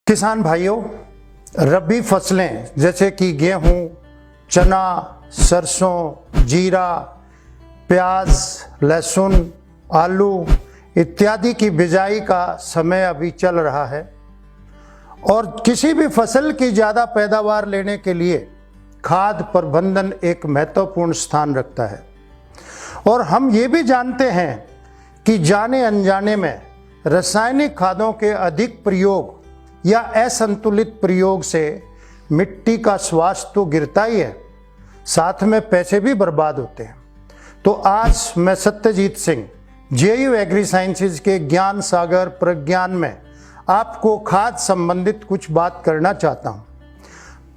किसान भाइयों, रबी फसलें जैसे कि गेहूं, चना, सरसों, जीरा, प्याज, लहसुन, आलू इत्यादि की बिजाई का समय अभी चल रहा है और किसी भी फसल की ज़्यादा पैदावार लेने के लिए खाद प्रबंधन एक महत्वपूर्ण स्थान रखता है। और हम ये भी जानते हैं कि जाने अनजाने में रासायनिक खादों के अधिक प्रयोग या असंतुलित प्रयोग से मिट्टी का स्वास्थ्य तो गिरता ही है, साथ में पैसे भी बर्बाद होते हैं। तो आज मैं सत्यजीत सिंह जेयू एग्री साइंसेज के ज्ञान सागर प्रज्ञान में आपको खाद संबंधित कुछ बात करना चाहता हूं।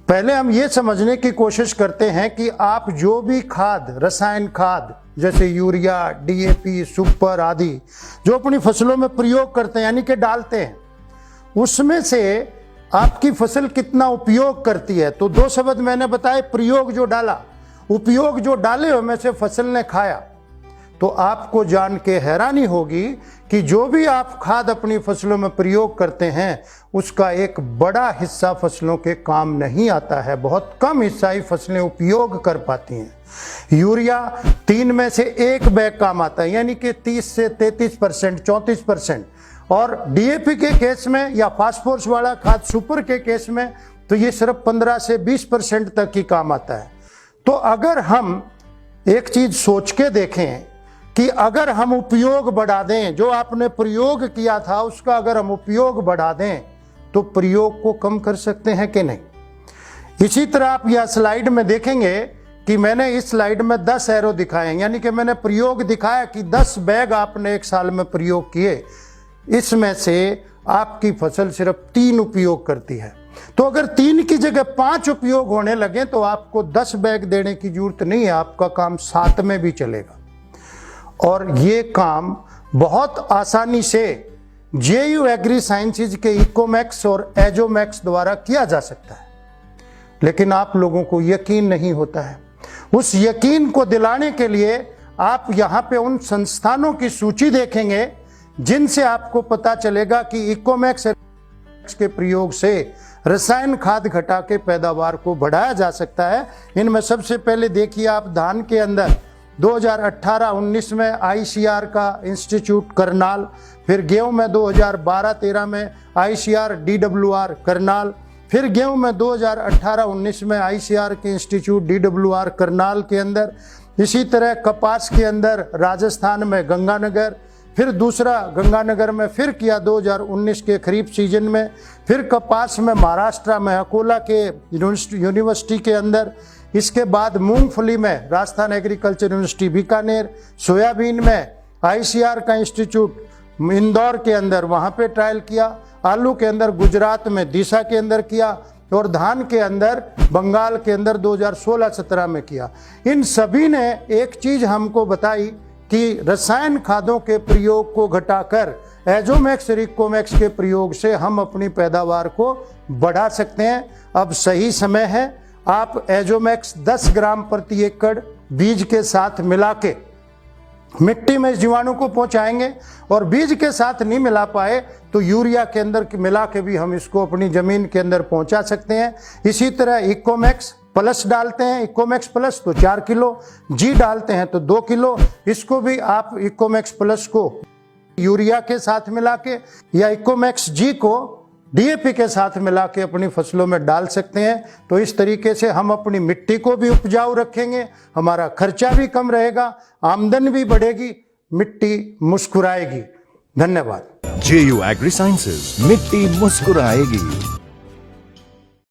पहले हम ये समझने की कोशिश करते हैं कि आप जो भी खाद, रसायन खाद जैसे यूरिया, डीएपी, सुपर आदि जो अपनी फसलों में प्रयोग करते हैं यानी कि डालते हैं, उसमें से आपकी फसल कितना उपयोग करती है। तो दो शब्द मैंने बताए, प्रयोग जो डाला, उपयोग जो डाले में से फसल ने खाया। तो आपको जान के हैरानी होगी कि जो भी आप खाद अपनी फसलों में प्रयोग करते हैं उसका एक बड़ा हिस्सा फसलों के काम नहीं आता है, बहुत कम हिस्सा ही फसलें उपयोग कर पाती हैं। यूरिया 3 में से 1 बैग काम आता है, यानी कि 30 से 33%, 34%। और डीएपी के केस में या फास्फोरस वाला खाद सुपर के केस में तो ये सिर्फ 15 से 20% तक ही काम आता है। तो अगर हम एक चीज सोच के देखें कि अगर हम उपयोग बढ़ा दें, जो आपने प्रयोग किया था उसका अगर हम उपयोग बढ़ा दें तो प्रयोग को कम कर सकते हैं कि नहीं। इसी तरह आप यह स्लाइड में देखेंगे कि मैंने इस स्लाइड में 10 एरो दिखाए, यानी कि मैंने प्रयोग दिखाया कि 10 बैग आपने एक साल में प्रयोग किए, इसमें से आपकी फसल सिर्फ 3 उपयोग करती है। तो अगर 3 की जगह 5 उपयोग होने लगे तो आपको 10 बैग देने की जरूरत नहीं है, आपका काम 7 में भी चलेगा। और ये काम बहुत आसानी से जेयू एग्री साइंसेज के इकोमैक्स और एजोमैक्स द्वारा किया जा सकता है, लेकिन आप लोगों को यकीन नहीं होता है। उस यकीन को दिलाने के लिए आप यहाँ पे उन संस्थानों की सूची देखेंगे जिनसे आपको पता चलेगा कि इकोमैक्स के प्रयोग से रसायन खाद घटा के पैदावार को बढ़ाया जा सकता है। इनमें सबसे पहले देखिए आप, धान के अंदर 2018-19 में आईसीआर का इंस्टीट्यूट करनाल, फिर गेहूं में 2012-13 में आईसीआर डीडब्ल्यूआर करनाल, फिर गेहूं में 2018-19 में आईसीआर के इंस्टीट्यूट डीडब्ल्यूआर करनाल के अंदर। इसी तरह कपास के अंदर राजस्थान में गंगानगर, फिर दूसरा गंगानगर में फिर किया 2019 के खरीफ सीजन में, फिर कपास में महाराष्ट्र में अकोला के यूनिवर्सिटी के अंदर। इसके बाद मूंगफली में Rajasthan agriculture university Bikaner, soybean में आईसीआर का इंस्टीट्यूट इंदौर के अंदर, वहाँ पे ट्रायल किया। आलू के अंदर गुजरात में दिशा के अंदर किया और धान के अंदर बंगाल के अंदर 2016-17 में किया। इन सभी ने एक चीज़ हमको बताई कि रसायन खादों के प्रयोग को घटाकर एजोमैक्स और इकोमैक्स के प्रयोग से हम अपनी पैदावार को बढ़ा सकते हैं। अब सही समय है, आप एजोमैक्स 10 ग्राम प्रति एकड़ बीज के साथ मिला के मिट्टी में जीवाणु को पहुंचाएंगे, और बीज के साथ नहीं मिला पाए तो यूरिया के अंदर मिला के भी हम इसको अपनी जमीन के अंदर पहुंचा सकते हैं। इसी तरह इकोमैक्स प्लस डालते हैं, इकोमैक्स प्लस तो 4 किलो, जी डालते हैं तो 2 किलो। इसको भी आप इकोमैक्स प्लस को यूरिया के साथ मिला के या इकोमैक्स जी को डीएपी के साथ मिला के अपनी फसलों में डाल सकते हैं। तो इस तरीके से हम अपनी मिट्टी को भी उपजाऊ रखेंगे, हमारा खर्चा भी कम रहेगा, आमदन भी बढ़ेगी, मिट्टी मुस्कुराएगी। धन्यवाद। जेयू एग्री साइंसेज, मिट्टी मुस्कुराएगी।